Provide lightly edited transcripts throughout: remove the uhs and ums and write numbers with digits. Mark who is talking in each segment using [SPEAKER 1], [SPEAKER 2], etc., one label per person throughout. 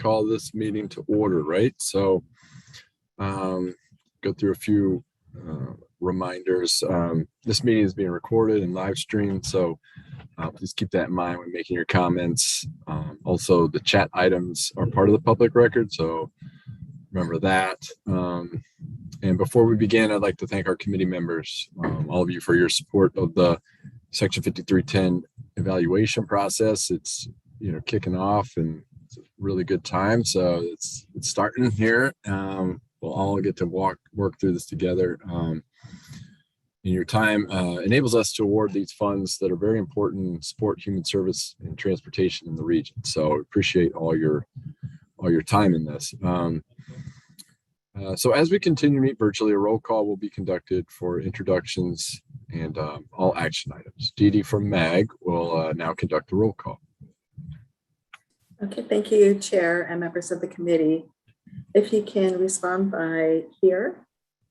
[SPEAKER 1] call this meeting to order, right? So go through a few reminders. This meeting is being recorded and live streamed, so please keep that in mind when making your comments. Also, the chat items are part of the public record, so remember that. And before we begin, I'd like to thank our committee members, all of you, for your support of the Section 5310 evaluation process. It's kicking off, and it's a really good time. So it's starting here. We'll all get to work through this together. And your time enables us to award these funds that are very important and support human service and transportation in the region. So appreciate all your time in this. So as we continue to meet virtually, a roll call will be conducted for introductions and all action items. Dee Dee from MAG will now conduct the roll call.
[SPEAKER 2] Okay, thank you, Chair and members of the committee. If you can respond by here,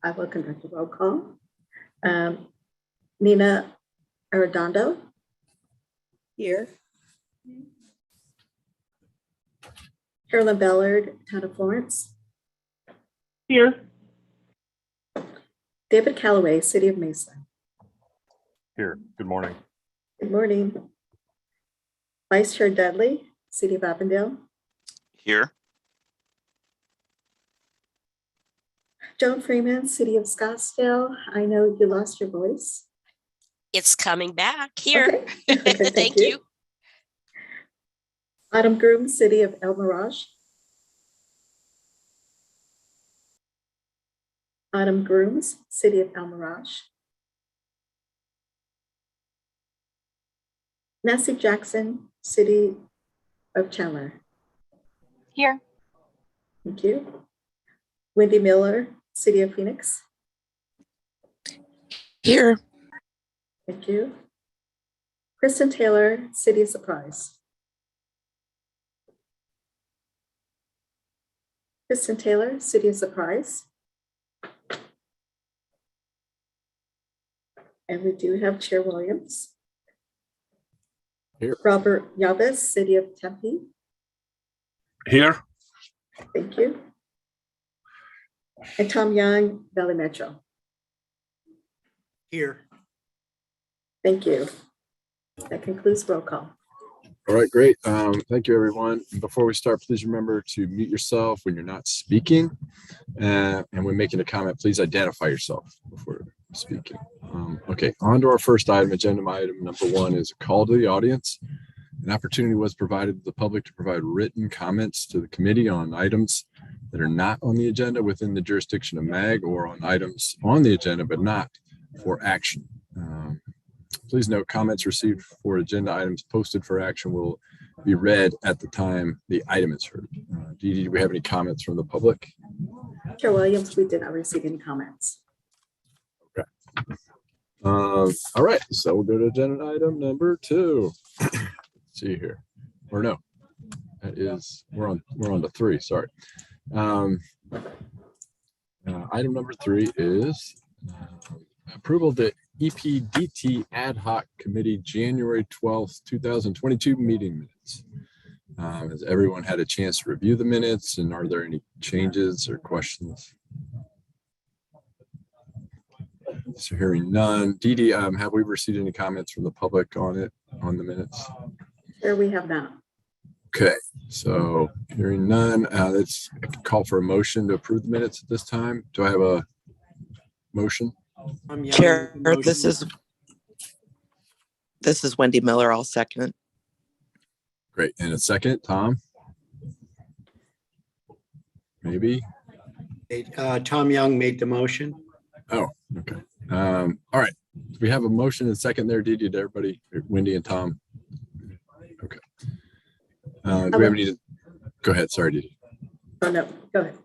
[SPEAKER 2] I will conduct a roll call. Nina Arredondo. Here. Carolyn Ballard, Town of Florence.
[SPEAKER 3] Here.
[SPEAKER 2] David Calloway, City of Mesa.
[SPEAKER 4] Here. Good morning.
[SPEAKER 2] Good morning. Vice Chair Dudley, City of Avondale.
[SPEAKER 5] Here.
[SPEAKER 2] Joan Freeman, City of Scottsdale. I know you lost your voice.
[SPEAKER 3] It's coming back here.
[SPEAKER 2] Okay. Okay,
[SPEAKER 3] Thank you.
[SPEAKER 2] Autumn Groom, City of El Mirage. Autumn Grooms, City of El Mirage. Nancy Jackson, City of Chandler.
[SPEAKER 3] Here.
[SPEAKER 2] Thank you. Wendy Miller, City of Phoenix.
[SPEAKER 3] Here.
[SPEAKER 2] Thank you. Kristen Taylor, City of Surprise. Kristen Taylor, City of Surprise. And we do have Chair Williams.
[SPEAKER 1] Here.
[SPEAKER 2] Robert Yabes, City of Tempe.
[SPEAKER 4] Here.
[SPEAKER 2] Thank you. And Tom Young, Valley Metro.
[SPEAKER 6] Here.
[SPEAKER 2] Thank you. That concludes roll call.
[SPEAKER 1] All right, great. Thank you, everyone. Before we start, please remember to mute yourself when you're not speaking. And when making a comment, please identify yourself before speaking. Okay, on to our first item. Agenda item number 1 is a call to the audience. An opportunity was provided to the public to provide written comments to the committee on items that are not on the agenda within the jurisdiction of MAG, or on items on the agenda but not for action. Please note, comments received for agenda items posted for action will be read at the time the item is heard. Dee Dee, do we have any comments from the public?
[SPEAKER 2] Chair Williams, we did not receive any comments.
[SPEAKER 1] Okay. All right, so we'll go to agenda item number 2. Let's see here, or no, that is we're on to 3. Sorry. Item number 3 is approval of the EPDT Ad Hoc Committee January 12th, 2022 meeting minutes. Has everyone had a chance to review the minutes, and are there any changes or questions? So hearing none. Dee Dee, have we received any comments from the public on the minutes?
[SPEAKER 2] Here we have not.
[SPEAKER 1] Okay, so hearing none, let's call for a motion to approve the minutes at this time. Do I have a motion?
[SPEAKER 7] Chair, this is Wendy Miller. I'll second it.
[SPEAKER 1] Great. And a second, Tom? Maybe?
[SPEAKER 6] Tom Young made the motion.
[SPEAKER 1] Oh, okay. All right. We have a motion and second there. Did everybody, Wendy and Tom? Okay. Do we have any? Go ahead. Sorry, Didi.
[SPEAKER 2] Oh, no. Go ahead.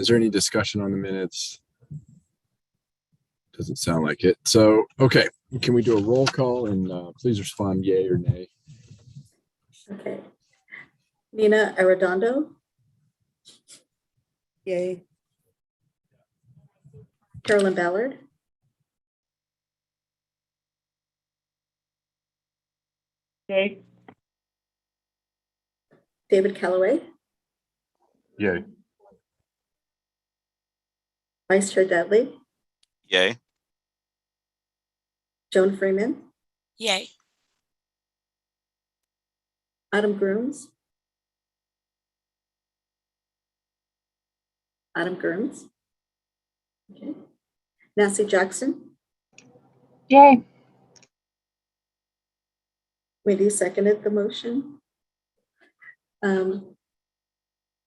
[SPEAKER 1] Is there any discussion on the minutes? Doesn't sound like it. So, okay. Can we do a roll call, and please respond yay or nay?
[SPEAKER 2] Okay. Nina Arredondo. Yay. Carolyn Ballard.
[SPEAKER 3] Yay.
[SPEAKER 2] David Calloway,
[SPEAKER 4] Yay.
[SPEAKER 2] Vice Chair Dudley,
[SPEAKER 5] Yay.
[SPEAKER 2] Joan Freeman,
[SPEAKER 3] Yay.
[SPEAKER 2] Adam Grooms. Adam Grooms. Okay. Nancy Jackson,
[SPEAKER 3] Yay.
[SPEAKER 2] Wendy seconded the motion.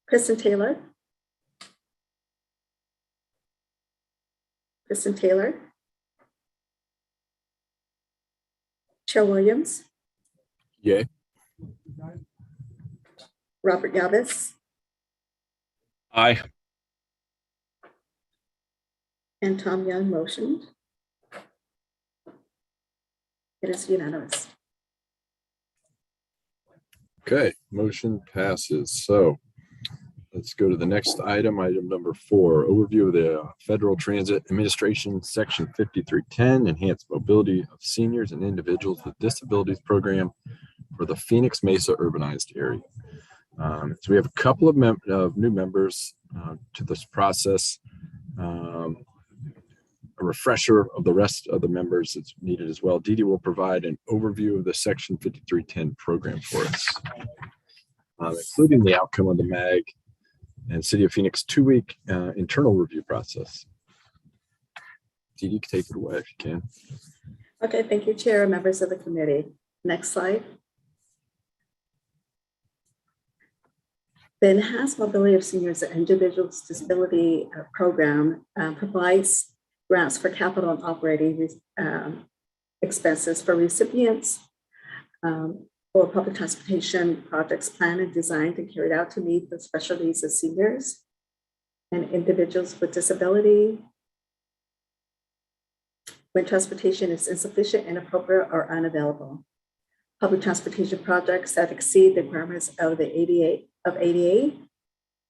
[SPEAKER 2] Kristen Taylor. Kristen Taylor. Chair Williams,
[SPEAKER 1] Yay.
[SPEAKER 2] Robert Yavis,
[SPEAKER 4] Aye.
[SPEAKER 2] and Tom Young motioned. It is unanimous.
[SPEAKER 1] Okay, motion passes. So let's go to the next item, item number 4, overview of the Federal Transit Administration Section 5310, Enhanced Mobility of Seniors and Individuals with Disabilities Program for the Phoenix Mesa urbanized area. So we have a couple of new members to this process. A refresher of the rest of the members is needed as well. Dee Dee will provide an overview of the Section 5310 program for us, including the outcome of the MAG and City of Phoenix 2-week internal review process. Dee Dee, take it away if you can.
[SPEAKER 2] Okay, thank you, Chair and members of the committee. Next slide. The Enhanced Mobility of Seniors and Individuals with Disability program provides grants for capital and operating expenses for recipients for public transportation projects planned and designed and carried out to meet the special needs of seniors and individuals with disability when transportation is insufficient, inappropriate, or unavailable. Public transportation projects that exceed the requirements of the ADA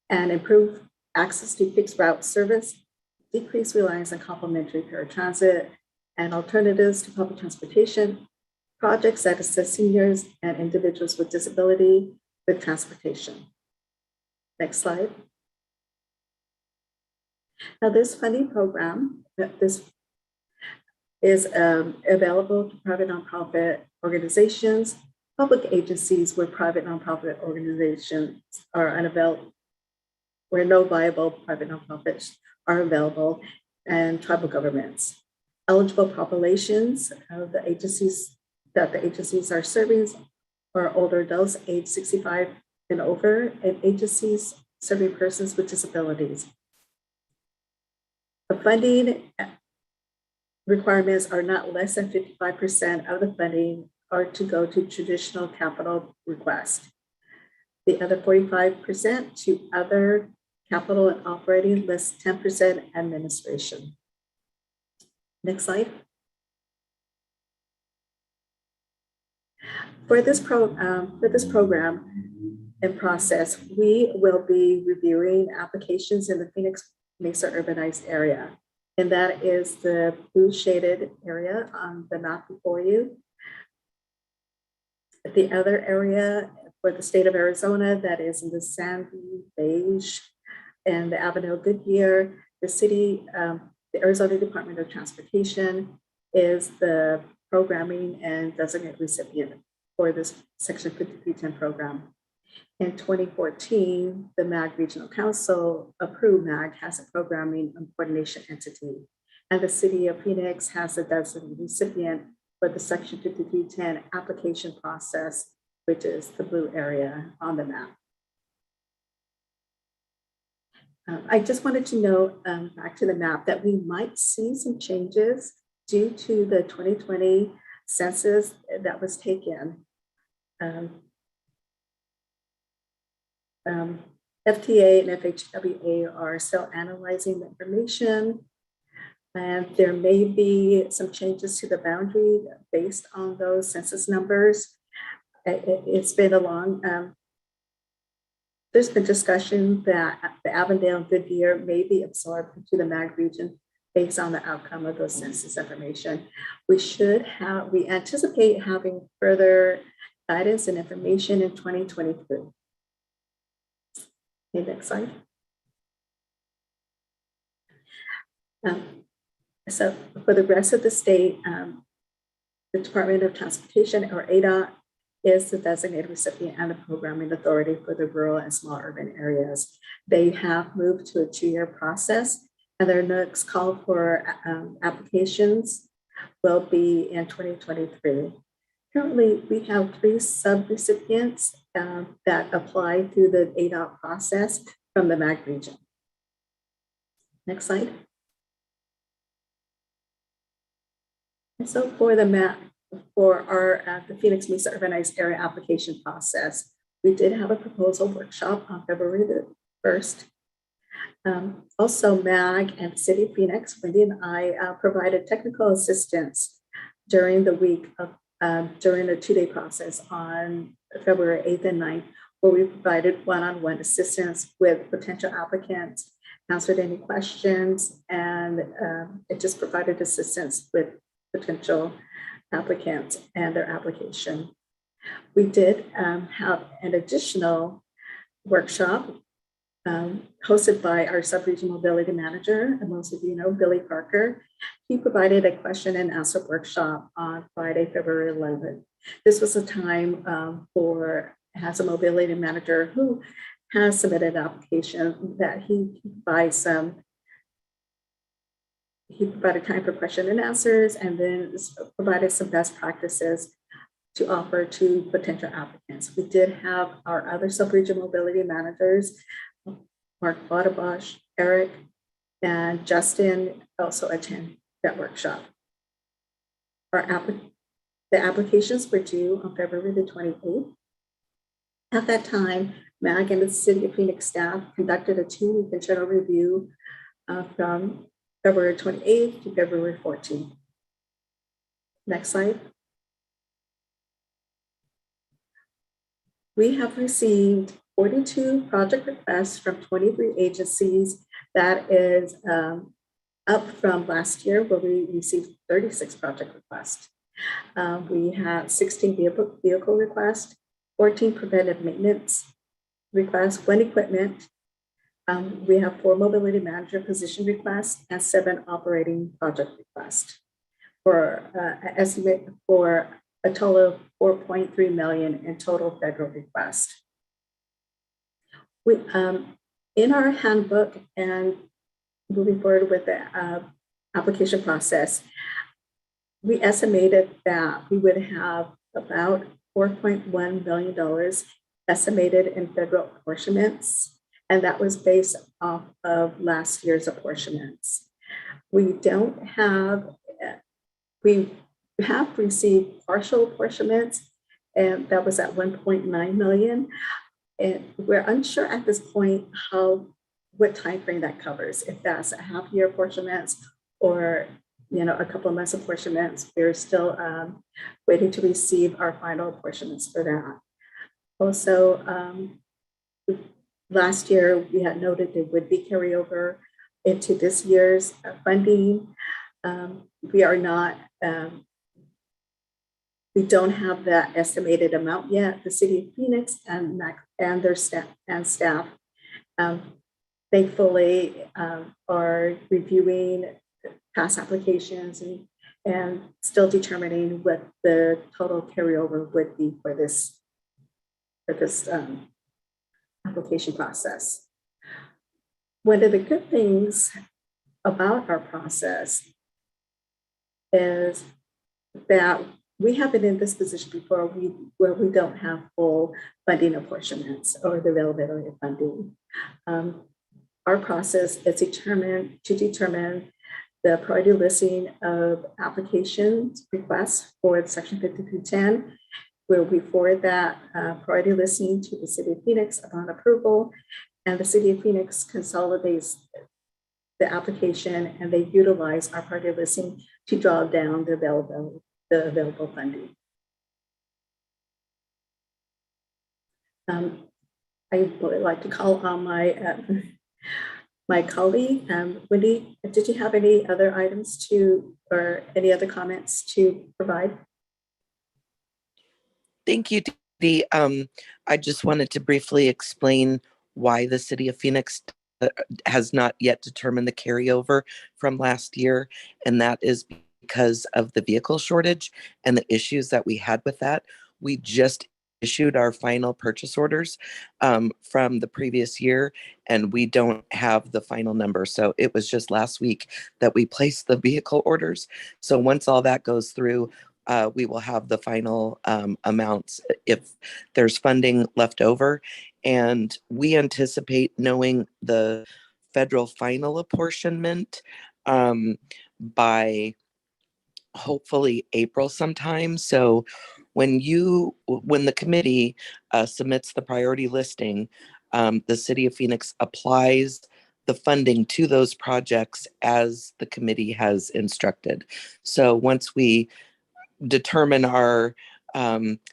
[SPEAKER 2] and improve access to fixed route service, decrease reliance on complementary paratransit and alternatives to public transportation, projects that assist seniors and individuals with disability with transportation. Next slide. Now, this funding program, this is available to private nonprofit organizations, public agencies where private nonprofit organizations are unavailable, where no viable private nonprofits are available, and tribal governments. Eligible populations of the agencies that the agencies are serving are older adults age 65 and over, and agencies serving persons with disabilities. The funding requirements are not less than 55% of the funding are to go to traditional capital requests. The other 45% to other capital and operating, less 10% administration. Next slide. For this program and process, we will be reviewing applications in the Phoenix Mesa urbanized area. And that is the blue shaded area on the map before you. The other area for the state of Arizona, that is in the sandy beige and the Avenue Goodyear, the city, the Arizona Department of Transportation is the programming and designated recipient for this Section 5310 program. In 2014, the MAG Regional Council approved MAG as a programming and coordination entity, and the City of Phoenix has a designated recipient for the Section 5310 application process, which is the blue area on the map. I just wanted to note back to the map that we might see some changes due to the 2020 census that was taken. FTA and FHWA are still analyzing the information, and there may be some changes to the boundary based on those census numbers. It's been a long, there's been discussion that the Avondale and Goodyear may be absorbed into the MAG region based on the outcome of those census information. We anticipate having further guidance and information in 2023. Okay, next slide. So for the rest of the state, the Department of Transportation, or ADOT, is the designated recipient and the programming authority for the rural and small urban areas. They have moved to a 2-year process, and their next call for applications will be in 2023. Currently, we have 3 sub-recipients that apply through the ADOT process from the MAG region. Next slide. And so for the MAG, for our the Phoenix Mesa Urbanized Area application process, we did have a proposal workshop on February the 1st. Also, MAG and City of Phoenix, Wendy and I provided technical assistance during the week of during the 2-day process on February 8th and 9th, where we provided one-on-one assistance with potential applicants, answered any questions, and it just provided assistance with potential applicants and their application. We did have an additional workshop hosted by our sub-region mobility manager, and most of you know, Billy Parker. He provided a question and answer workshop on Friday, February 11th. This was a time as a mobility manager who has submitted an application that he provided time for question and answers, and then provided some best practices to offer to potential applicants. We did have our other sub-region mobility managers, Mark Bodabosh, Eric, and Justin, also attend that workshop. The applications were due on February the 28th. At that time, MAG and the City of Phoenix staff conducted a 2-week internal review from February 28th to February 14th. Next slide. We have received 42 project requests from 23 agencies. That is up from last year, where we received 36 project requests. We had 16 vehicle requests, 14 preventive maintenance requests, 1 equipment. We have 4 mobility manager position requests and 7 operating project requests for an estimate for a total of $4.3 million in total federal requests. We, in our handbook and moving forward with the application process, we estimated that we would have about $4.1 million estimated in federal apportionments, and that was based off of last year's apportionments. We have received partial apportionments, and that was at $1.9 million. And we're unsure at this point what time frame that covers, if that's a half-year apportionments or a couple of months apportionments. We're still waiting to receive our final apportionments for that. Also, last year we had noted there would be carryover into this year's funding. We are not. We don't have that estimated amount yet. The City of Phoenix and their staff thankfully are reviewing past applications and still determining what the total carryover would be for this application process. One of the good things about our process is that we have been in this position before where we don't have full funding apportionments or the availability of funding. Our process is to determine the priority listing of applications requests for Section 5310, where we forward that priority listing to the City of Phoenix upon approval, and the City of Phoenix consolidates the application, and they utilize our priority listing to draw down the available funding. I would like to call on my colleague, Wendy. Did you have any other items or any other comments to provide?
[SPEAKER 7] Thank you, Dee. I just wanted to briefly explain why the city of Phoenix has not yet determined the carryover from last year. And that is because of the vehicle shortage and the issues that we had with that. We just issued our final purchase orders from the previous year, and we don't have the final number. So it was just last week that we placed the vehicle orders. So once all that goes through, we will have the final amounts if there's funding left over. And we anticipate knowing the federal final apportionment by hopefully April sometime. So when the committee submits the priority listing, the city of Phoenix applies the funding to those projects as the committee has instructed. So once we determine our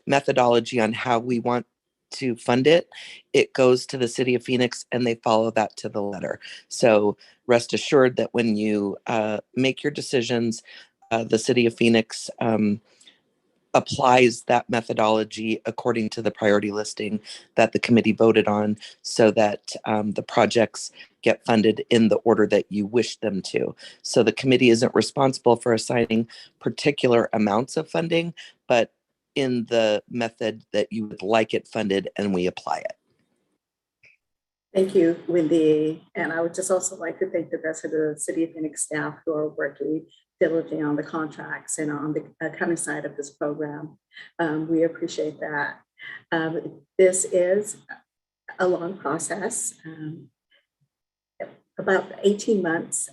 [SPEAKER 7] methodology on how we want to fund it, it goes to the city of Phoenix and they follow that to the letter. So rest assured that when you make your decisions, the city of Phoenix applies that methodology according to the priority listing that the committee voted on, so that the projects get funded in the order that you wish them to. So the committee isn't responsible for assigning particular amounts of funding, but in the method that you would like it funded, and we apply it.
[SPEAKER 2] Thank you, Wendy. And I would just also like to thank the rest of the City of Phoenix staff who are working diligently on the contracts and on the accounting side of this program. We appreciate that. This is a long process, about 18 months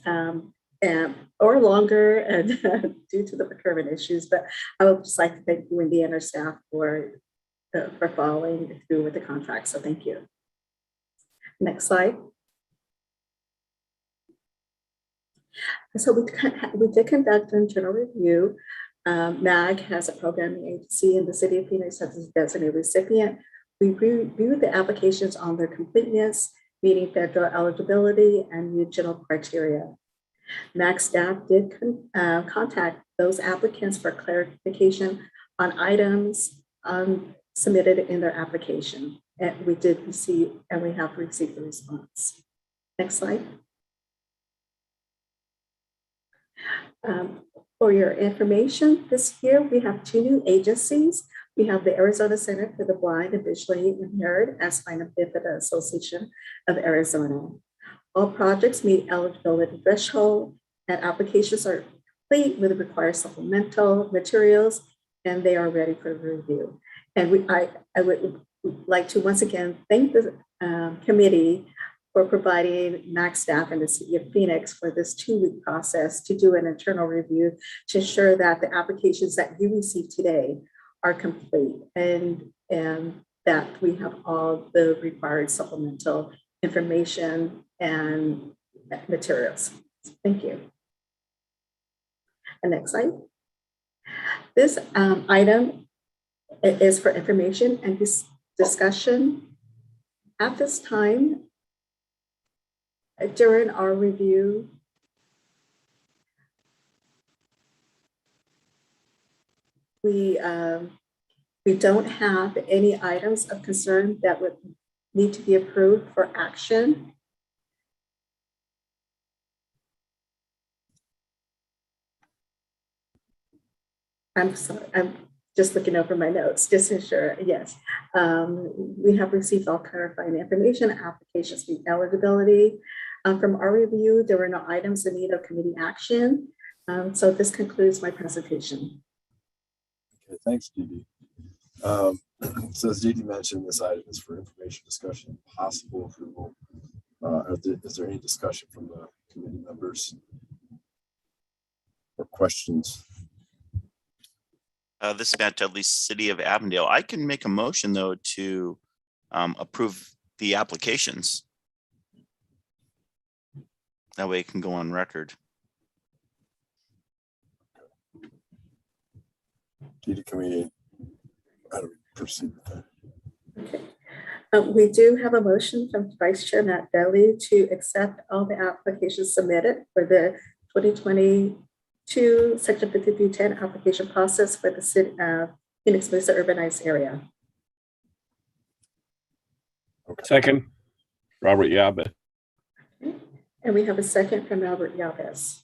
[SPEAKER 2] or longer, and due to the procurement issues. But I would just like to thank Wendy and her staff for following through with the contract. So thank you. Next slide. So we did conduct an internal review. MAG has a programming agency in the City of Phoenix as a designated recipient. We reviewed the applications on their completeness, meeting federal eligibility and regional criteria. MAG staff did contact those applicants for clarification on items submitted in their application. And we did receive, and we have received the response. Next slide. For your information, this year we have 2 new agencies. We have the Arizona Center for the Blind and Visually Impaired as Spina Bifida Association of Arizona. All projects meet eligibility threshold, and applications are complete with the required supplemental materials, and they are ready for review. And I would like to once again thank the committee for providing MAG staff and the City of Phoenix for this 2-week process to do an internal review to ensure that the applications that you receive today are complete and that we have all the required supplemental information and materials. Thank you. And next slide. This item is for information and discussion. At this time, during our review, we don't have any items of concern that would need to be approved for action. I'm sorry, I'm just looking over my notes, just to ensure, yes. We have received all clarifying information, applications meet eligibility. From our review, there were no items in need of committee action. So this concludes my presentation.
[SPEAKER 1] Okay, thanks, Dee Dee. So as Dee Dee mentioned, this item is for information discussion, possible approval. Is there any discussion from the committee members or questions?
[SPEAKER 5] This is Matt Dudley, City of Avondale. I can make a motion though to approve the applications. That way it can go on record.
[SPEAKER 1] Dee Dee, can we, how do we proceed with that?
[SPEAKER 2] Okay. We do have a motion from Vice Chair Matt Dudley to accept all the applications submitted for the 2022 Section 5310 application process for the city Phoenix Mesa urbanized area.
[SPEAKER 4] Second. Robert Yabe.
[SPEAKER 2] And we have a second from Albert Yabes.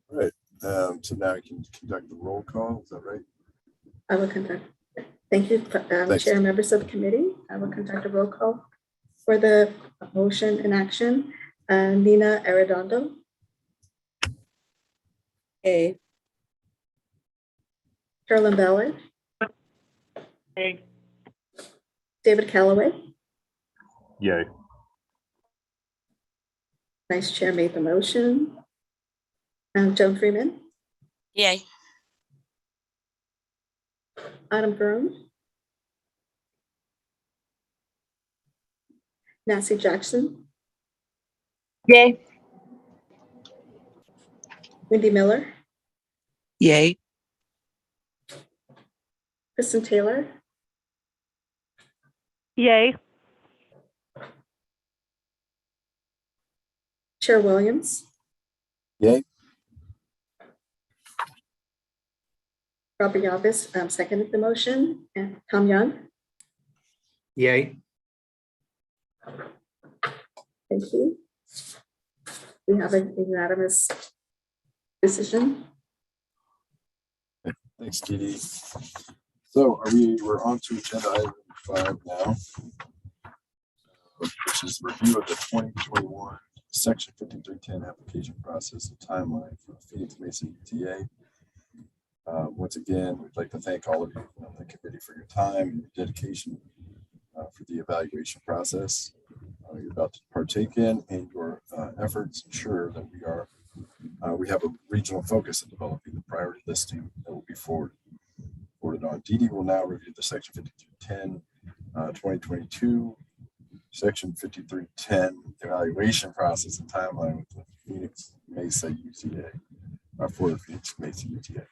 [SPEAKER 1] Right. So now we can conduct the roll call. Is that right?
[SPEAKER 2] I will conduct. Thank you,
[SPEAKER 1] Thanks.
[SPEAKER 2] Chair, members of the committee. I will conduct a roll call for the motion in action. Nina Arredondo.
[SPEAKER 3] Yay.
[SPEAKER 2] Carolyn Ballard.
[SPEAKER 3] Yay.
[SPEAKER 2] David Calloway.
[SPEAKER 4] Yay.
[SPEAKER 2] Vice Chair made the motion. Joan Freeman.
[SPEAKER 3] Yay.
[SPEAKER 2] Autumn Broom. Nancy Jackson.
[SPEAKER 3] Yay.
[SPEAKER 2] Wendy Miller.
[SPEAKER 7] Yay.
[SPEAKER 2] Kristen Taylor.
[SPEAKER 3] Yay.
[SPEAKER 2] Chair Williams.
[SPEAKER 1] Yay.
[SPEAKER 2] Robert Yabes seconded the motion. And Tom Young.
[SPEAKER 6] Yay.
[SPEAKER 2] Thank you. We have a unanimous decision.
[SPEAKER 1] Thanks, Katie. So we're on to agenda item 5 now, which is review of the 2021 Section 5310 application process and timeline for the Phoenix Mesa UTA. Once again, we'd like to thank all of you on the committee for your time and your dedication for the evaluation process you're about to partake in, and your efforts ensure that we have a regional focus in developing the priority listing that will be forwarded on. Dee Dee will now review the Section 5310 2022 Section 5310 evaluation process and timeline with the Phoenix Mesa UTA for the Phoenix Mesa UTA.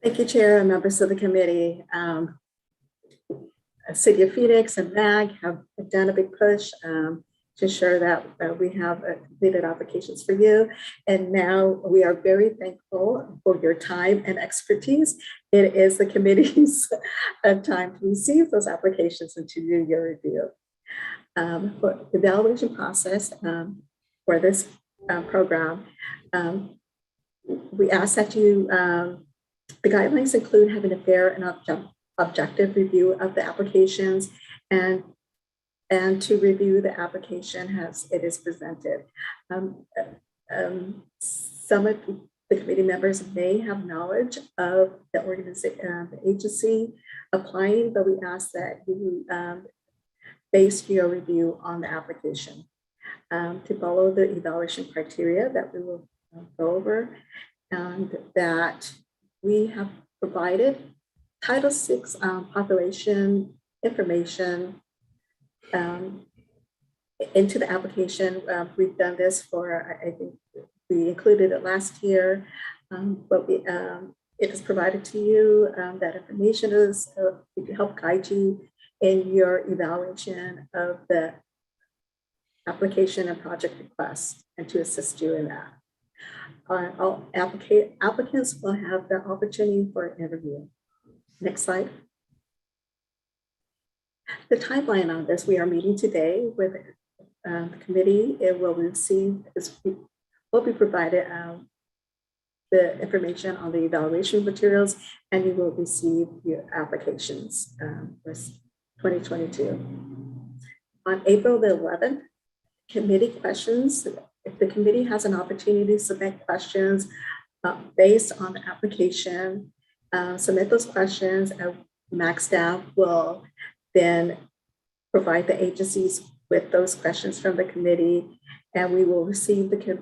[SPEAKER 2] Thank you, Chair and members of the committee. City of Phoenix and MAG have done a big push to ensure that we have completed applications for you. And now we are very thankful for your time and expertise. It is the committee's time to receive those applications and to do your review. For the evaluation process for this program, we ask that you, the guidelines include having a fair and objective review of the applications and to review the application as it is presented. Some of the committee members may have knowledge of the organization, the agency applying, but we ask that you base your review on the application to follow the evaluation criteria that we will go over, and that we have provided Title VI population information into the application. We've done this for, I think we included it last year, but it is provided to you. That information is to help guide you in your evaluation of the application and project request and to assist you in that. All applicants will have the opportunity for an interview. Next slide. The timeline on this, we are meeting today with the committee. It will will be provided the information on the evaluation materials, and you will receive your applications for 2022. On April the 11th, committee questions. If the committee has an opportunity to submit questions based on the application, submit those questions, and MAG staff will then provide the agencies with those questions from the committee, and we will receive the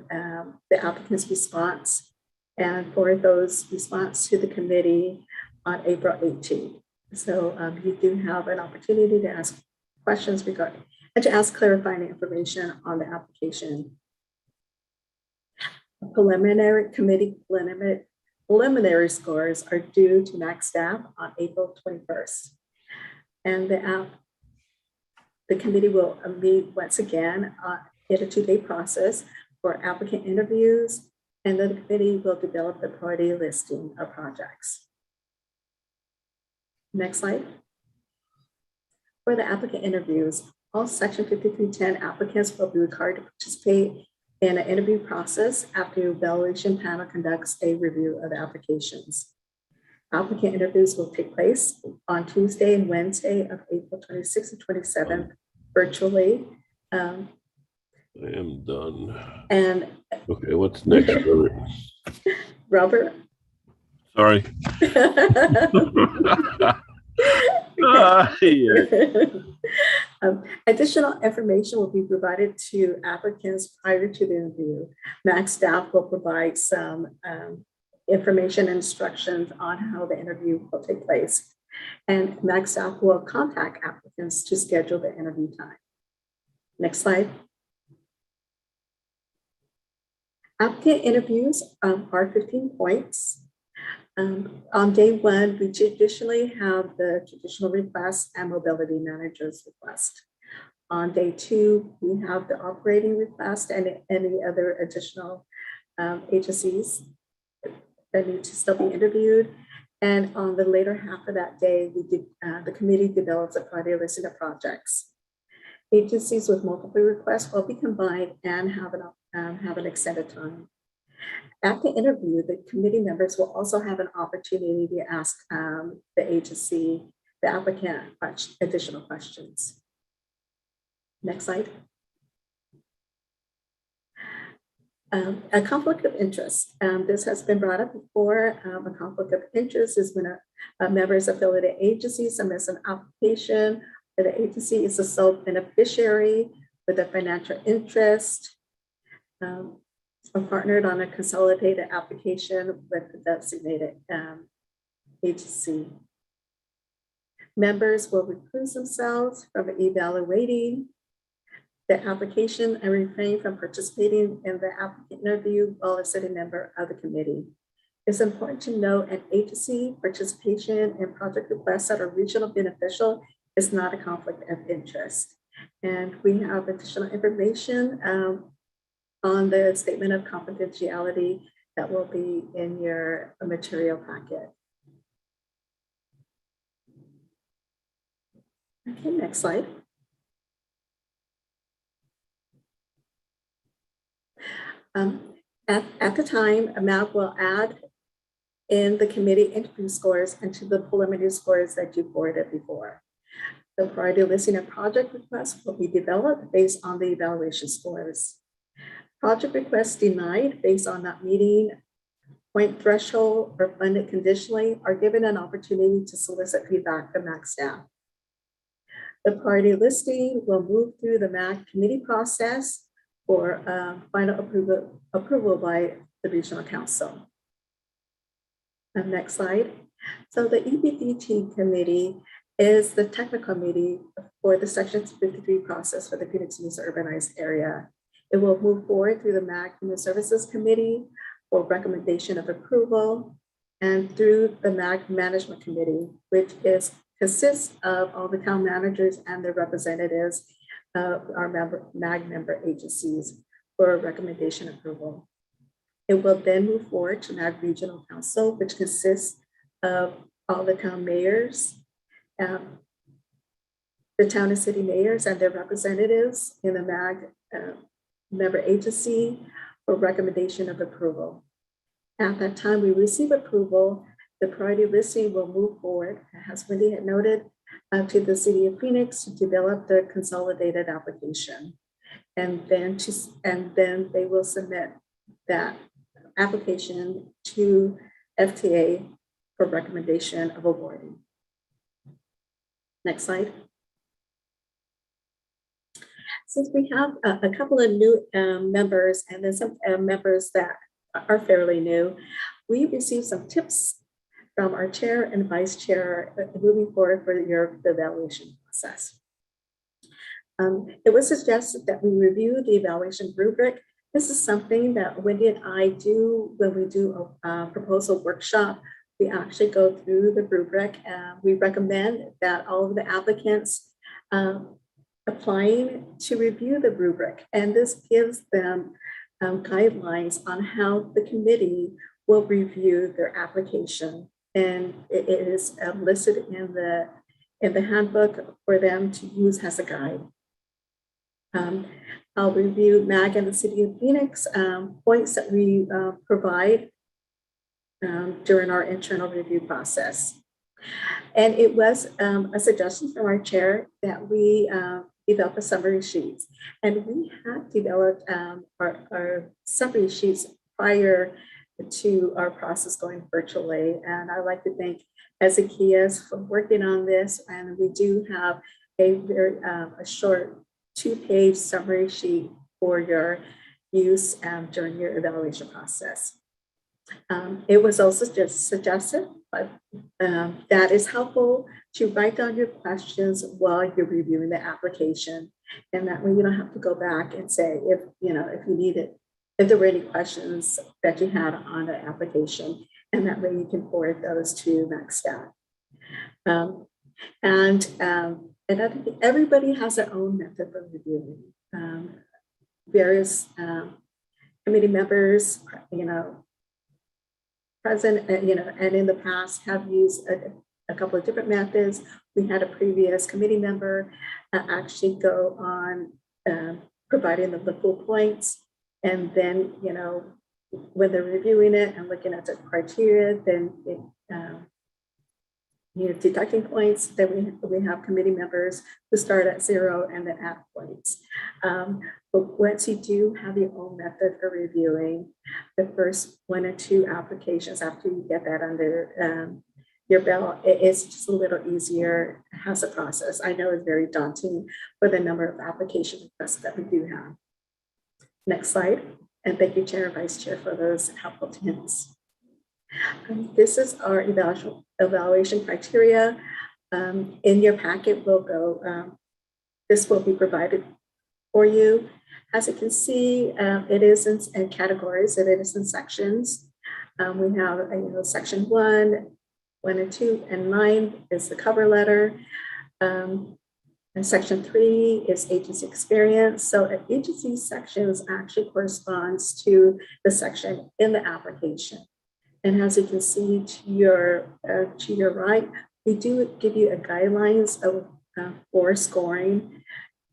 [SPEAKER 2] applicant's response and forward those response to the committee on April 18th. So you do have an opportunity to ask questions regarding and to ask clarifying information on the application. Preliminary scores are due to MAG staff on April 21st. And the committee will meet once again in a 2-day process for applicant interviews, and then the committee will develop the priority listing of projects. Next slide. For the applicant interviews, all Section 5310 applicants will be required to participate in an interview process after the evaluation panel conducts a review of the applications. Applicant interviews will take place on Tuesday and Wednesday of April 26th and 27th virtually.
[SPEAKER 4] I am done.
[SPEAKER 2] And
[SPEAKER 4] Okay, what's next?
[SPEAKER 2] Robert?
[SPEAKER 4] Sorry.
[SPEAKER 2] Additional information will be provided to applicants prior to the interview. MAC staff will provide some information and instructions on how the interview will take place. And MAC staff will contact applicants to schedule the interview time. Next slide. Applicant interviews are 15 points. On day one, we traditionally have the traditional request and mobility manager's request. On day two, we have the operating request and any other additional agencies that need to still be interviewed. And on the later half of that day, the committee develops a priority listing of projects. Agencies with multiple requests will be combined and have an extended time. At the interview, the committee members will also have an opportunity to ask the agency, the applicant, additional questions. Next slide. A conflict of interest. This has been brought up before. A conflict of interest is when a member's affiliated agency submits an application where the agency is a sole beneficiary with a financial interest, or partnered on a consolidated application with the designated agency. Members will recuse themselves from evaluating the application and refrain from participating in the applicant interview while a sitting member of the committee. It's important to note an agency participation in project requests that are regional beneficial is not a conflict of interest. And we have additional information on the statement of confidentiality that will be in your material packet. Okay, next slide. At the time, a MAP will add in the committee interview scores into the preliminary scores that you forwarded before. The priority listing of project requests will be developed based on the evaluation scores. Project requests denied based on not meeting point threshold or funded conditionally are given an opportunity to solicit feedback from MAC staff. The priority listing will move through the MAC committee process for final approval by the regional council. Next slide. So the EBDT committee is the technical committee for the Section 53 process for the Phoenix News urbanized area. It will move forward through the MAC Human Services Committee for recommendation of approval and through the MAC Management Committee, which consists of all the town managers and their representatives of our MAG member agencies for recommendation approval. It will then move forward to MAG Regional Council, which consists of all the town mayors, the town and city mayors and their representatives in the MAG member agency for recommendation of approval. At that time we receive approval, the priority listing will move forward, as Wendy had noted, to the city of Phoenix to develop the consolidated application. And then they will submit that application to FTA for recommendation of awarding. Next slide. Since we have a couple of new members and then some members that are fairly new, we received some tips from our chair and vice chair moving forward for the evaluation process. It was suggested that we review the evaluation rubric. This is something that Wendy and I do when we do a proposal workshop. We actually go through the rubric. We recommend that all of the applicants applying to review the rubric, and this gives them guidelines on how the committee will review their application. And it is listed in the in the handbook for them to use as a guide. I'll review MAG and the City of Phoenix points that we provide during our internal review process. And it was a suggestion from our chair that we develop a summary sheets. And we have developed our summary sheets prior to our process going virtually. And I'd like to thank Ezekias for working on this. And we do have a very a short 2-page summary sheet for your use during your evaluation process. It was also just suggested, but that is helpful to write down your questions while you're reviewing the application. And that way you don't have to go back and say, if you need it, if there were any questions that you had on the application, and that way you can forward those to MaxStat. And I think everybody has their own method for reviewing. Various committee members, present, and in the past have used a couple of different methods. We had a previous committee member actually go on providing the full points, and then, when they're reviewing it and looking at the criteria, then deducting points. Then we have committee members who start at 0 and then add points. But once you do have your own method for reviewing the first 1 or 2 applications, after you get that under your belt, it's just a little easier as a process. I know it's very daunting for the number of application requests that we do have. Next slide. And thank you, Chair and Vice Chair, for those helpful hints. This is our evaluation criteria. In your packet will go, this will be provided for you. As you can see, it is in categories, it is in sections. We have section 1, 1 and 2, and 9 is the cover letter. And section 3 is agency experience. So agency sections actually corresponds to the section in the application. And as you can see to your right, we do give you a guidelines of for scoring.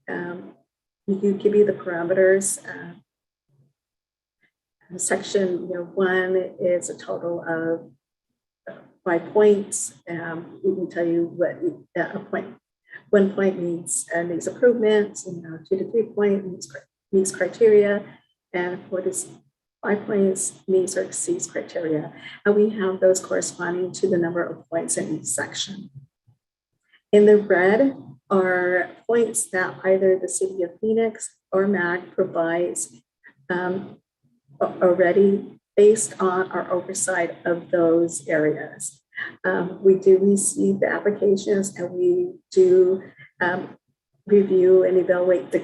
[SPEAKER 2] We do give you the parameters. Section 1 is a total of 5 points. We can tell you what a point. 1 point needs improvement. 2 to 3 points meets criteria, and 4 to 5 points meets or exceeds criteria. And we have those corresponding to the number of points in each section. In the red are points that either the City of Phoenix or MAG provides already based on our oversight of those areas. We do receive the applications, and we do review and evaluate the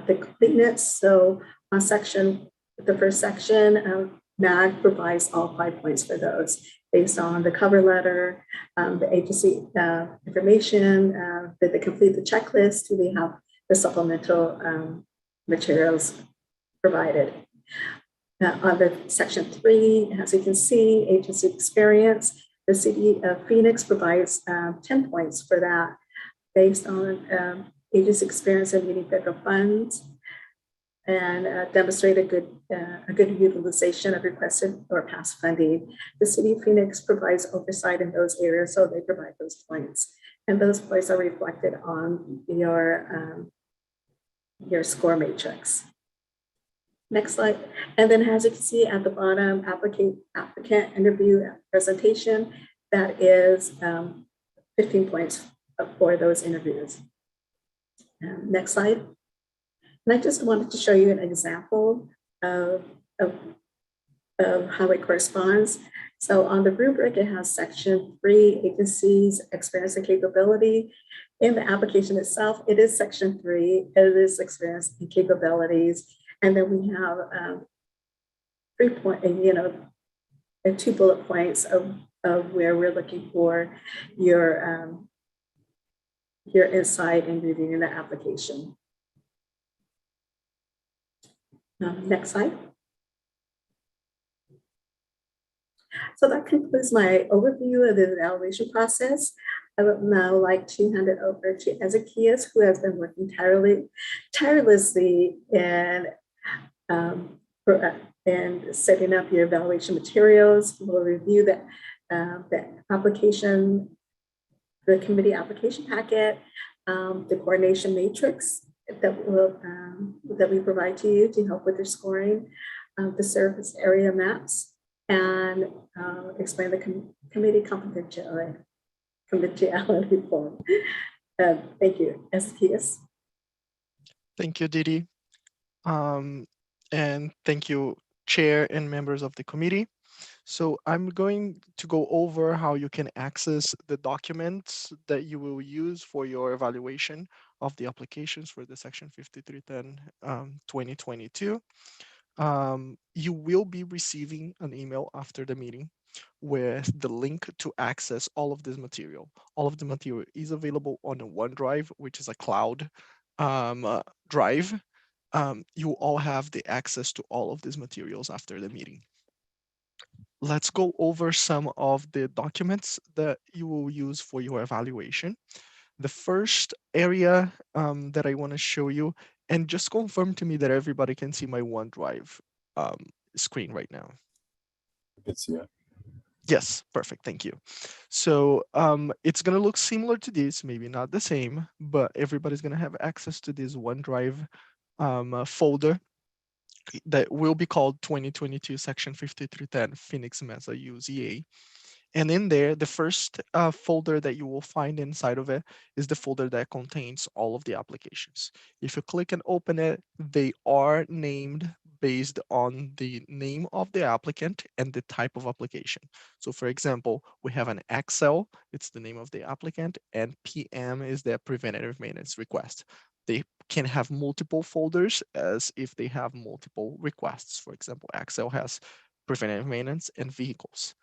[SPEAKER 2] completeness. So on the first section, MAG provides all 5 points for those based on the cover letter, the agency information, that they complete the checklist, do they have the supplemental materials provided. On the section 3, as you can see, agency experience, the City of Phoenix provides 10 points for that based on agency experience in meeting federal funds and demonstrate a good utilization of requested or past funding. The City of Phoenix provides oversight in those areas, so they provide those points. And those points are reflected on your score matrix. Next slide. And then as you can see at the bottom, applicant interview presentation, that is 15 points for those interviews. Next slide. And I just wanted to show you an example of how it corresponds. So on the rubric, it has section 3, agencies, experience and capability. In the application itself, it is section 3, it is experience and capabilities. And then we have 2 bullet points of where we're looking for your insight in reviewing the application. Next slide. So that concludes my overview of the evaluation process. I would now like to hand it over to Ezekias, who has been working tirelessly and setting up your evaluation materials. We'll review the application, the committee application packet, the coordination matrix that we provide to you to help with your scoring, the service area maps, and explain the committee confidentiality form. Thank you, Ezekias.
[SPEAKER 8] Thank you, Didi. And thank you, Chair and members of the committee. So I'm going to go over how you can access the documents that you will use for your evaluation of the applications for the Section 5310 2022. You will be receiving an email after the meeting with the link to access all of this material. All of the material is available on a OneDrive, which is a cloud drive. You all have the access to all of these materials after the meeting. Let's go over some of the documents that you will use for your evaluation. The first area that I want to show you, and just confirm to me that everybody can see my OneDrive screen right now.
[SPEAKER 1] It's, yeah.
[SPEAKER 8] Yes, perfect, thank you. So it's gonna look similar to this, maybe not the same, but everybody's gonna have access to this OneDrive folder that will be called 2022 Section 5310 Phoenix Mesa UZA. And in there, the first folder that you will find inside of it is the folder that contains all of the applications. If you click and open it, they are named based on the name of the applicant and the type of application. So for example, we have an XL, it's the name of the applicant, and PM is their preventative maintenance request. They can have multiple folders as if they have multiple requests. For example, XL has preventative maintenance and vehicles.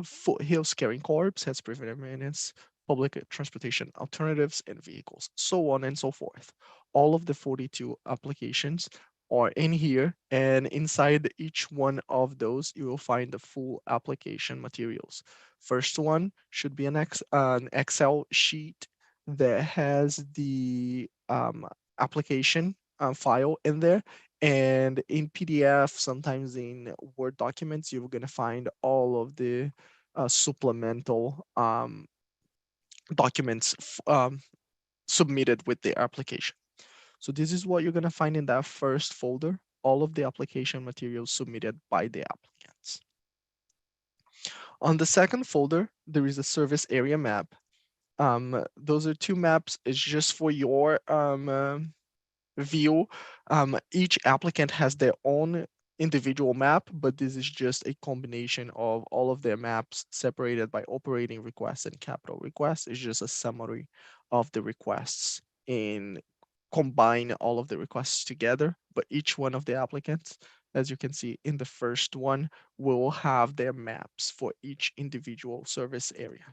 [SPEAKER 8] Foothills Caring Corps has preventive maintenance, public transportation alternatives, and vehicles, so on and so forth. All of the 42 applications are in here, and inside each one of those, you will find the full application materials. First one should be an Excel sheet that has the application file in there. And in PDF, sometimes in Word documents, you're going to find all of the supplemental documents submitted with the application. So this is what you're going to find in that first folder, all of the application materials submitted by the applicants. On the second folder, there is a service area map. Those are two maps. It's just for your view. Each applicant has their own individual map, but this is just a combination of all of their maps separated by operating requests and capital requests. It's just a summary of the requests and combine all of the requests together, but each one of the applicants, as you can see in the first one, will have their maps for each individual service area.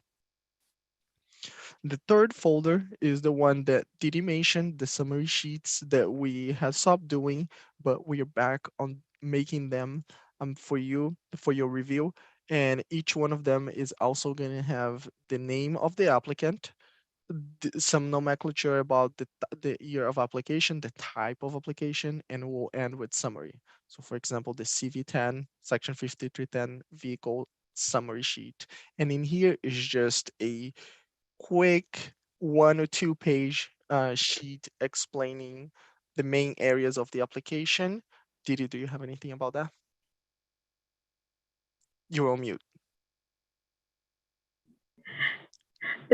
[SPEAKER 8] The third folder is the one that Didi mentioned, the summary sheets that we had stopped doing, but we are back on making them for you, for your review. And each one of them is also going to have the name of the applicant, some nomenclature about the year of application, the type of application, and we'll end with summary. So for example, the CV10, Section 5310 vehicle summary sheet. And in here is just a quick 1 or 2 page sheet explaining the main areas of the application. Didi, do you have anything about that? You're on mute.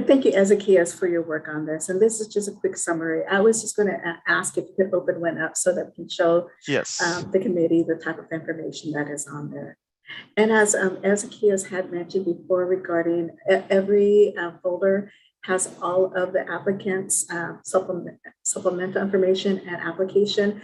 [SPEAKER 2] Thank you, Ezekias, for your work on this. And this is just a quick summary. I was just going to ask if you could open one up so that we can show
[SPEAKER 8] Yes.
[SPEAKER 2] The committee the type of information that is on there. And as Ezekias had mentioned before regarding every folder has all of the applicants' supplemental information and application.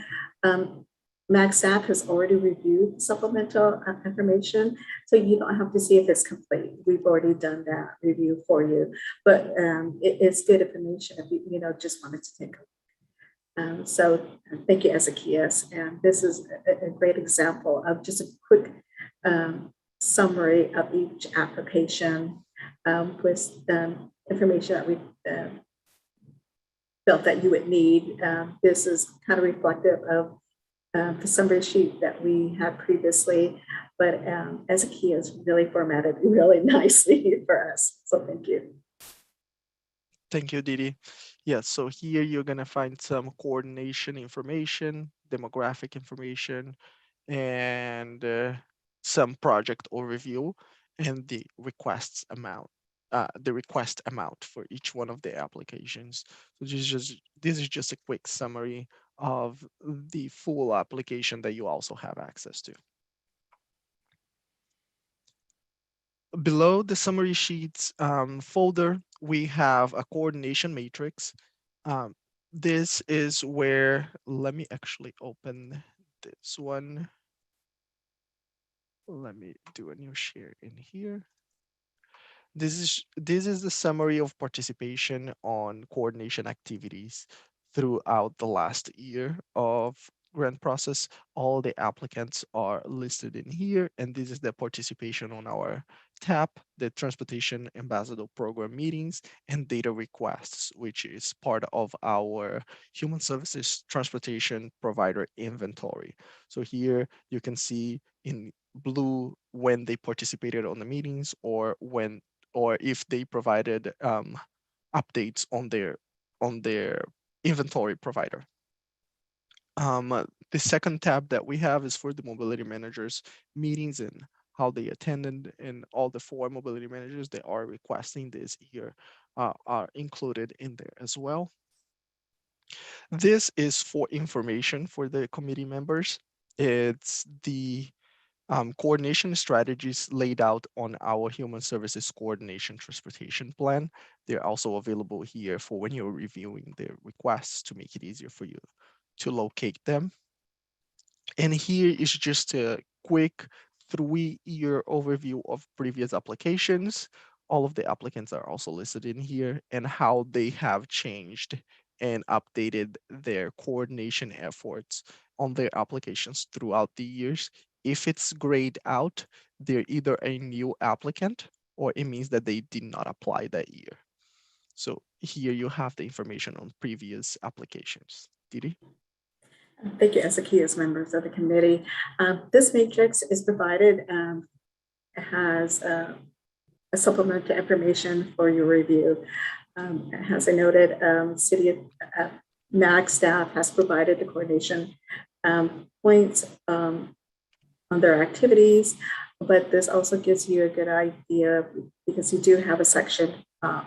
[SPEAKER 2] MAG staff has already reviewed supplemental information, so you don't have to see if it's complete. We've already done that review for you, but it's good information if you just wanted to take a look. So thank you, Ezekias. And this is a great example of just a quick summary of each application with information that we felt that you would need. This is kind of reflective of the summary sheet that we had previously, but Ezekiel is really formatted really nicely for us. So thank you.
[SPEAKER 8] Thank you, Didi. Yes, so here you're gonna find some coordination information, demographic information, and some project overview and the request amount for each one of the applications. So this is just a quick summary of the full application that you also have access to. Below the summary sheets folder, we have a coordination matrix. This is where, let me actually open this one. Let me do a new share in here. This is the summary of participation on coordination activities throughout the last year of grant process. All the applicants are listed in here, and this is the participation on our TAP, the Transportation Ambassador Program meetings, and data requests, which is part of our Human Services Transportation Provider Inventory. So here you can see in blue when they participated on the meetings or if they provided updates on their inventory provider. The second tab that we have is for the mobility managers meetings and how they attended, and all the 4 mobility managers that are requesting this year are included in there as well. This is for information for the committee members. It's the coordination strategies laid out on our Human Services Coordination Transportation Plan. They're also available here for when you're reviewing the requests to make it easier for you to locate them. And here is just a quick 3-year overview of previous applications. All of the applicants are also listed in here and how they have changed and updated their coordination efforts on their applications throughout the years. If it's grayed out, they're either a new applicant or it means that they did not apply that year. So here you have the information on previous applications. Didi?
[SPEAKER 2] Thank you, Ezekiel, as members of the committee. This matrix is provided, has a supplemental information for your review. As I noted, City of MAG staff has provided the coordination points on their activities, but this also gives you a good idea because you do have a section on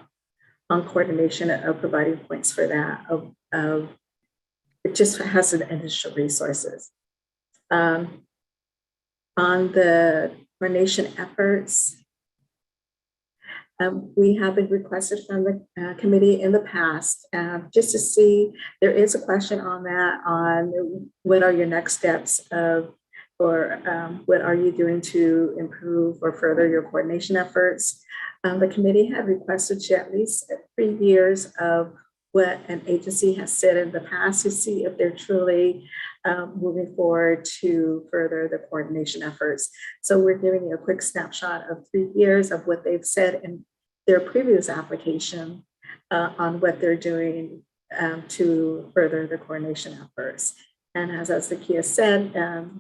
[SPEAKER 2] coordination of providing points for that. It just has an initial resources. On the coordination efforts, we have been requested from the committee in the past just to see, there is a question on that, on what are your next steps or what are you doing to improve or further your coordination efforts. The committee had requested to at least 3 years of what an agency has said in the past to see if they're truly moving forward to further the coordination efforts. So we're giving you a quick snapshot of 3 years of what they've said in their previous application on what they're doing to further the coordination efforts. And as Zakia said,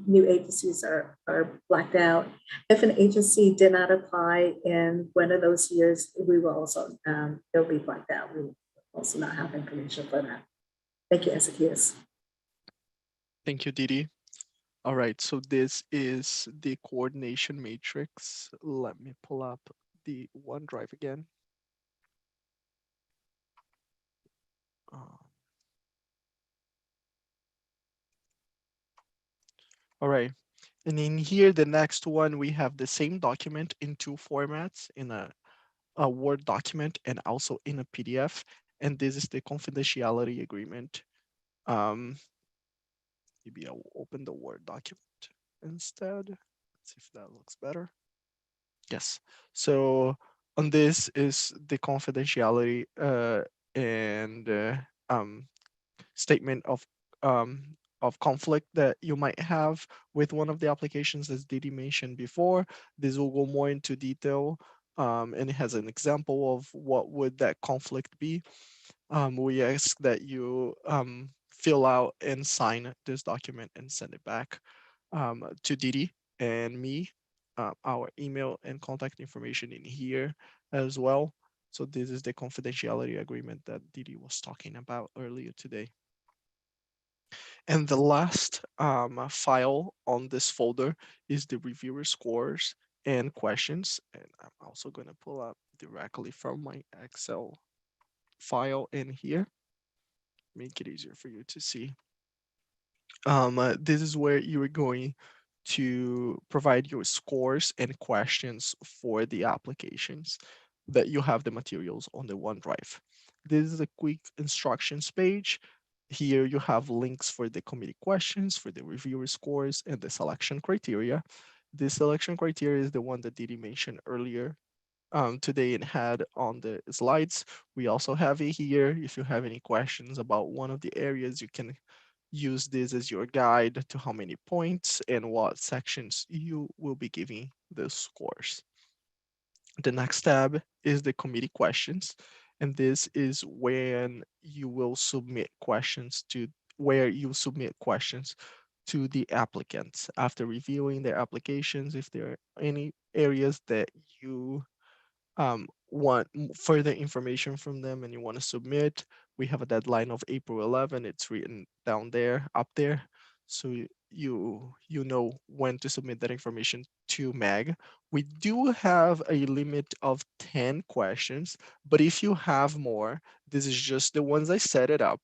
[SPEAKER 2] new agencies are blacked out. If an agency did not apply in one of those years, we will also, they'll be blacked out. We will also not have information for that. Thank you, Zakias.
[SPEAKER 8] Thank you, Didi. All right, so this is the coordination matrix. Let me pull up the OneDrive again. All right, and in here, the next one, we have the same document in 2 formats, in a Word document and also in a PDF. And this is the confidentiality agreement. Maybe I'll open the Word document instead. Let's see if that looks better. Yes, so on this is the confidentiality and statement of of conflict that you might have with one of the applications, as Didi mentioned before. This will go more into detail, and it has an example of what would that conflict be. We ask that you fill out and sign this document and send it back to Didi and me. Our email and contact information in here as well. So this is the confidentiality agreement that Didi was talking about earlier today. And the last file on this folder is the reviewer scores and questions. And I'm also going to pull up directly from my Excel file in here. Make it easier for you to see. This is where you are going to provide your scores and questions for the applications that you have the materials on the OneDrive. This is a quick instructions page. Here you have links for the committee questions, for the reviewer scores, and the selection criteria. The selection criteria is the one that Didi mentioned earlier today and had on the slides. We also have it here. If you have any questions about one of the areas, you can use this as your guide to how many points and what sections you will be giving the scores. The next tab is the committee questions. And this is when you will submit questions to the applicants after reviewing their applications. If there are any areas that you want further information from them and you want to submit, we have a deadline of April 11. It's written down there, up there. So you know when to submit that information to MAG. We do have a limit of 10 questions, but if you have more, this is just the ones I set it up.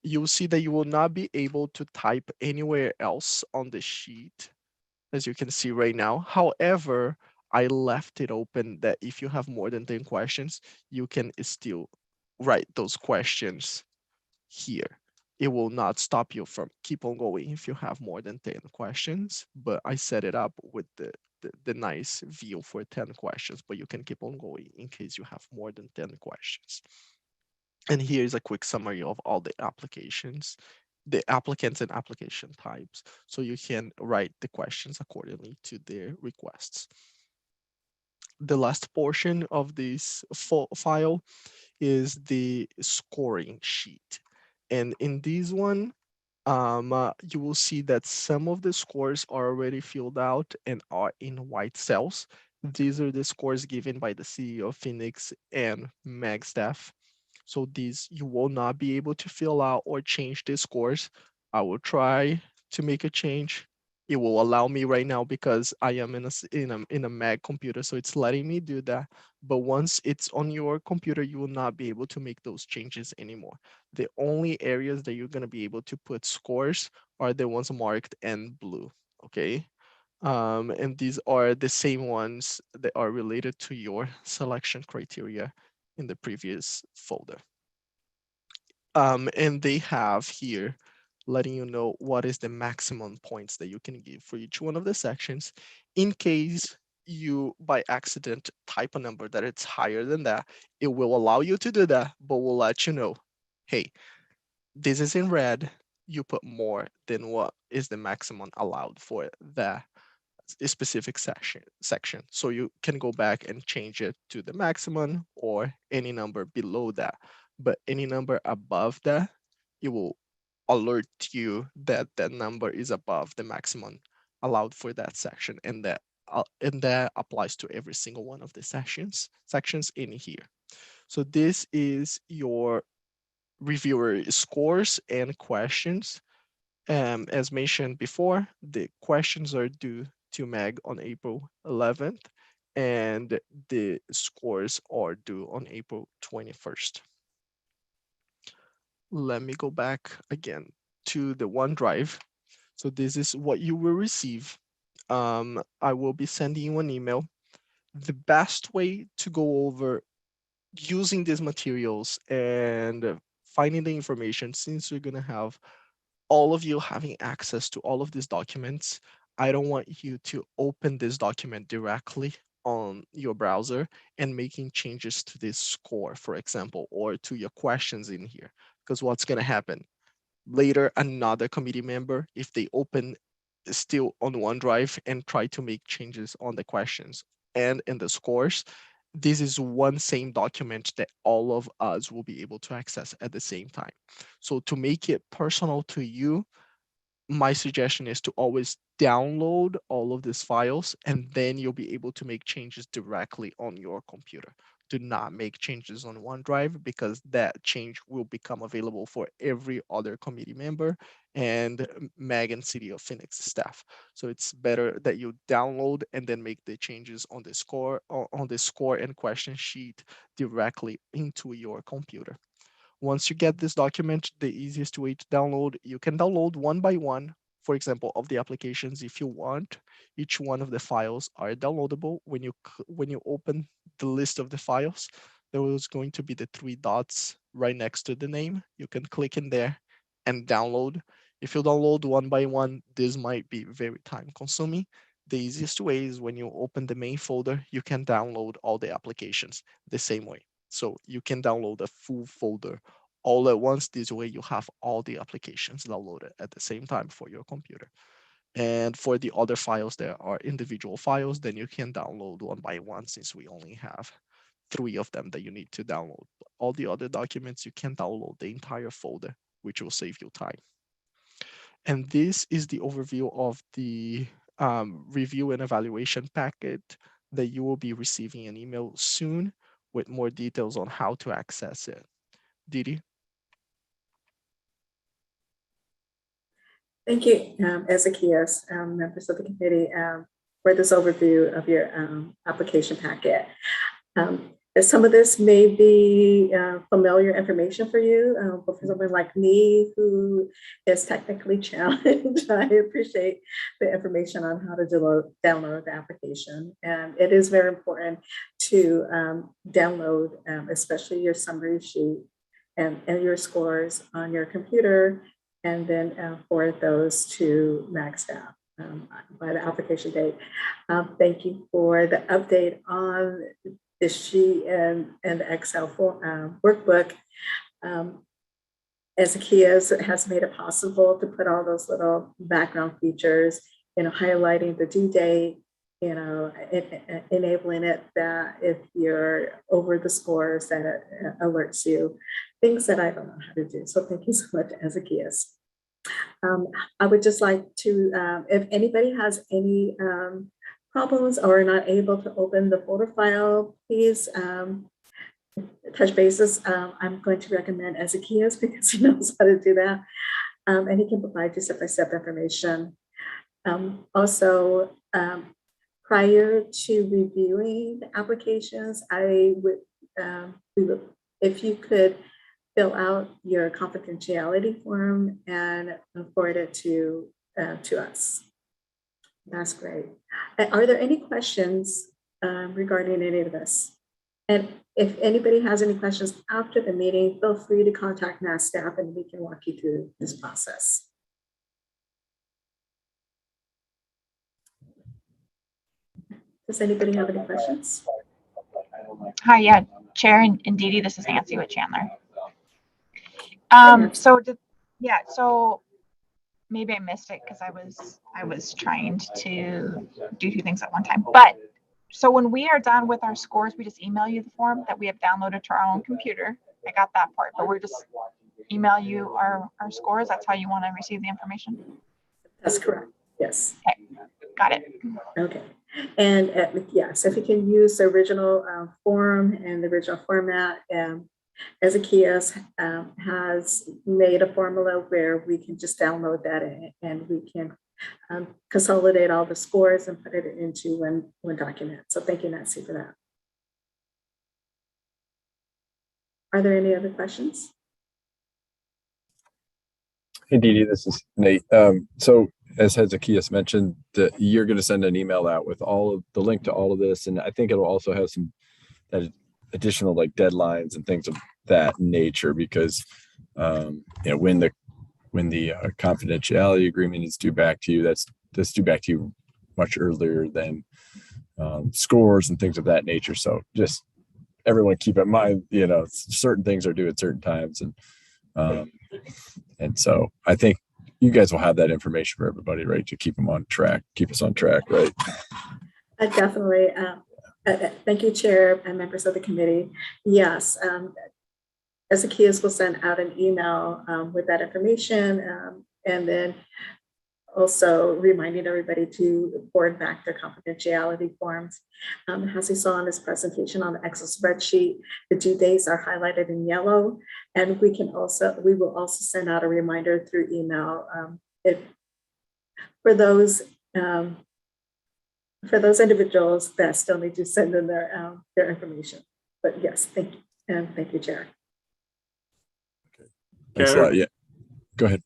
[SPEAKER 8] You'll see that you will not be able to type anywhere else on the sheet, as you can see right now. However, I left it open that if you have more than 10 questions, you can still write those questions here. It will not stop you from keep on going if you have more than 10 questions, but I set it up with the nice view for 10 questions, but you can keep on going in case you have more than 10 questions. And here's a quick summary of all the applications, the applicants and application types, so you can write the questions accordingly to their requests. The last portion of this file is the scoring sheet. And in this one, you will see that some of the scores are already filled out and are in white cells. These are the scores given by the CEO of Phoenix and MAG staff. So these you will not be able to fill out or change the scores. I will try to make a change. It will allow me right now because I am in a Mac computer, so it's letting me do that. But once it's on your computer, you will not be able to make those changes anymore. The only areas that you're gonna be able to put scores are the ones marked in blue, okay? And these are the same ones that are related to your selection criteria in the previous folder. And they have here letting you know what is the maximum points that you can give for each one of the sections in case you by accident type a number that it's higher than that. It will allow you to do that, but will let you know, hey, this is in red, you put more than what is the maximum allowed for that specific section. So you can go back and change it to the maximum or any number below that. But any number above that, it will alert you that that number is above the maximum allowed for that section, and that applies to every single one of the sections in here. So this is your reviewer scores and questions. As mentioned before, the questions are due to MAG on April 11th, and the scores are due on April 21st. Let me go back again to the OneDrive. So this is what you will receive. I will be sending you an email. The best way to go over using these materials and finding the information, since you're gonna have all of you having access to all of these documents, I don't want you to open this document directly on your browser and making changes to this score, for example, or to your questions in here. Because what's going to happen? later another committee member, if they open still on OneDrive and try to make changes on the questions and in the scores, this is one same document that all of us will be able to access at the same time. So to make it personal to you, my suggestion is to always download all of these files, and then you'll be able to make changes directly on your computer. Do not make changes on OneDrive, because that change will become available for every other committee member and Meg and City of Phoenix staff. So it's better that you download and then make the changes on the score and question sheet directly into your computer. Once you get this document, the easiest way to download, you can download one by one, for example, of the applications if you want. Each one of the files are downloadable. When you open the list of the files, there is going to be the 3 dots right next to the name. You can click in there and download. If you download one by one, this might be very time consuming. The easiest way is when you open the main folder, you can download all the applications the same way. So you can download a full folder all at once. This way you have all the applications downloaded at the same time for your computer. And for the other files that are individual files, then you can download one by one, since we only have 3 of them that you need to download. All the other documents, you can download the entire folder, which will save you time. And this is the overview of the review and evaluation packet that you will be receiving an email soon with more details on how to access it. Didi?
[SPEAKER 2] Thank you, Ezekias, members of the committee, for this overview of your application packet. Some of this may be familiar information for you, but for someone like me who is technically challenged, I appreciate the information on how to download the application. And it is very important to download, especially your summary sheet and your scores on your computer, and then forward those to MAG staff by the application date. Thank you for the update on the sheet and the Excel workbook. Ezekias has made it possible to put all those little background features, highlighting the due date, enabling it that if you're over the scores, that it alerts you, things that I don't know how to do. So thank you so much, Ezekias. I would just like to, if anybody has any problems or are not able to open the folder file, please touch bases. I'm going to recommend Ezekias because he knows how to do that. And he can provide you step-by-step information. Also, prior to reviewing the applications, if you could fill out your confidentiality form and forward it to us. That's great. Are there any questions regarding any of this? And if anybody has any questions after the meeting, feel free to contact MAS staff and we can walk you through this process. Does anybody have any questions?
[SPEAKER 9] Hi, yeah, Chair and Didi, this is Nancy with Chandler. So maybe I missed it because I was trying to do 2 things at one time. But so when we are done with our scores, we just email you the form that we have downloaded to our own computer. I got that part, but we're just email you our scores. That's how you want to receive the information.
[SPEAKER 2] That's correct. Yes.
[SPEAKER 9] Okay, got it.
[SPEAKER 2] Okay. And yes, if you can use the original form and the original format, Ezekias has made a formula where we can just download that and we can consolidate all the scores and put it into one document. So thank you, Nancy, for that. Are there any other questions?
[SPEAKER 1] Hey, Didi, this is Nate. So as Hezekias mentioned, you're going to send an email out with all of the link to all of this. And I think it'll also have some additional like deadlines and things of that nature, because when the confidentiality agreement is due back to you, that's due back to you much earlier than scores and things of that nature. So just everyone keep in mind, certain things are due at certain times, and And so I think you guys will have that information for everybody, right? To keep them on track, keep us on track, right?
[SPEAKER 2] Definitely. Thank you, Chair and members of the committee. Yes, Zacchaeus will send out an email with that information, and then also reminding everybody to forward back their confidentiality forms. As you saw in this presentation on the Excel spreadsheet, the due dates are highlighted in yellow, and we will also send out a reminder through email for those individuals that still need to send in their information. But yes, thank you, and thank you, Chair.
[SPEAKER 1] Thanks a lot. Yeah, go ahead.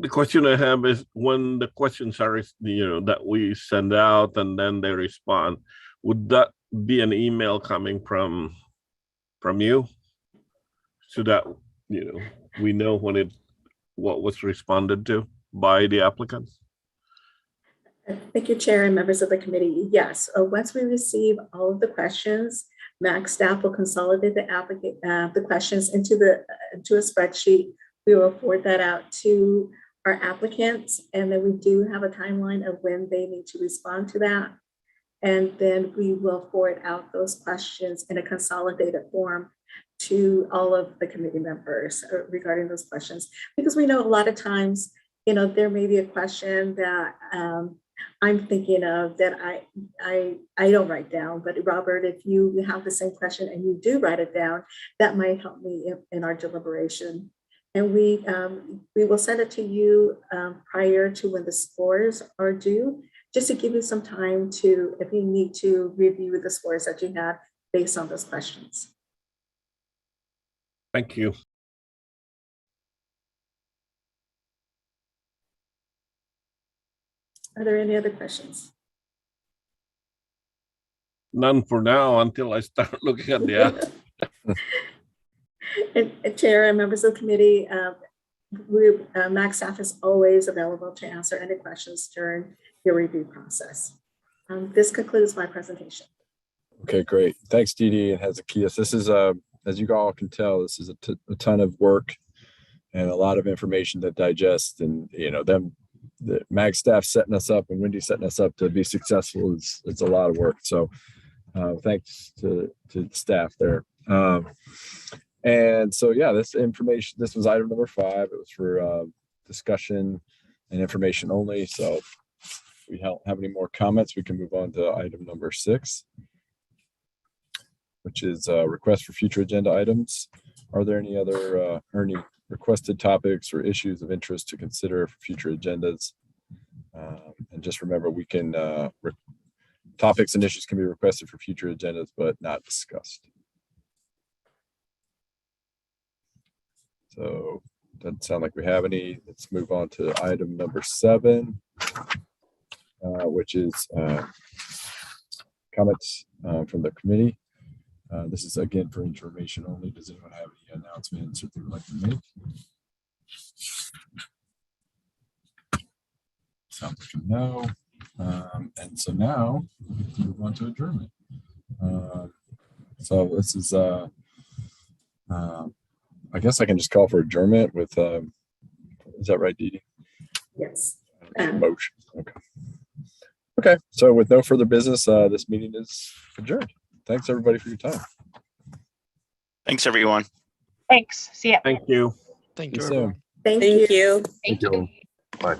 [SPEAKER 4] The question I have is, when the questions are, that we send out and then they respond, would that be an email coming from you, so that we know what was responded to by the applicants?
[SPEAKER 2] Thank you, Chair and members of the committee. Yes, once we receive all of the questions, MAC staff will consolidate the questions into a spreadsheet. We will forward that out to our applicants, and then we do have a timeline of when they need to respond to that. And then we will forward out those questions in a consolidated form to all of the committee members regarding those questions, because we know a lot of times, there may be a question that I'm thinking of that I don't write down, but Robert, if you have the same question and you do write it down, that might help me in our deliberation. And we will send it to you prior to when the scores are due, just to give you some time to, if you need to, review the scores that you had based on those questions.
[SPEAKER 4] Thank you.
[SPEAKER 2] Are there any other questions?
[SPEAKER 4] None for now, until I start looking at the app.
[SPEAKER 2] And Chair and members of the committee, MAC staff is always available to answer any questions during your review process. This concludes my presentation.
[SPEAKER 1] Okay, great. Thanks, Dee Dee and Hezekiah. This is, as you all can tell, this is a ton of work and a lot of information to digest. And the MAG staff setting us up and Wendy setting us up to be successful it's a lot of work. So thanks to the staff there. And so, yeah, this was item number 5. It was for discussion and information only. So if we don't have any more comments, we can move on to item number 6, which is request for future agenda items. Are there any other any requested topics or issues of interest to consider for future agendas? And just remember, we can topics and issues can be requested for future agendas, but not discussed. So doesn't sound like we have any. Let's move on to item number 7, which is comments from the committee. This is again for information only. Does anyone have any announcements that they would like to make? Sounds like a no. And so now we can move on to adjournment. So this is I guess I can just call for adjournment with, is that right, Dee Dee?
[SPEAKER 2] Yes.
[SPEAKER 1] Motion. Okay. Okay. So with no further business, this meeting is adjourned. Thanks everybody for your time.
[SPEAKER 5] Thanks, everyone.
[SPEAKER 9] Thanks. See ya.
[SPEAKER 4] Thank you.
[SPEAKER 8] Thank
[SPEAKER 1] See
[SPEAKER 8] you,
[SPEAKER 1] you soon.
[SPEAKER 8] everyone.
[SPEAKER 2] Thank
[SPEAKER 3] Thank
[SPEAKER 2] you.
[SPEAKER 3] you.
[SPEAKER 5] Thank you. Bye.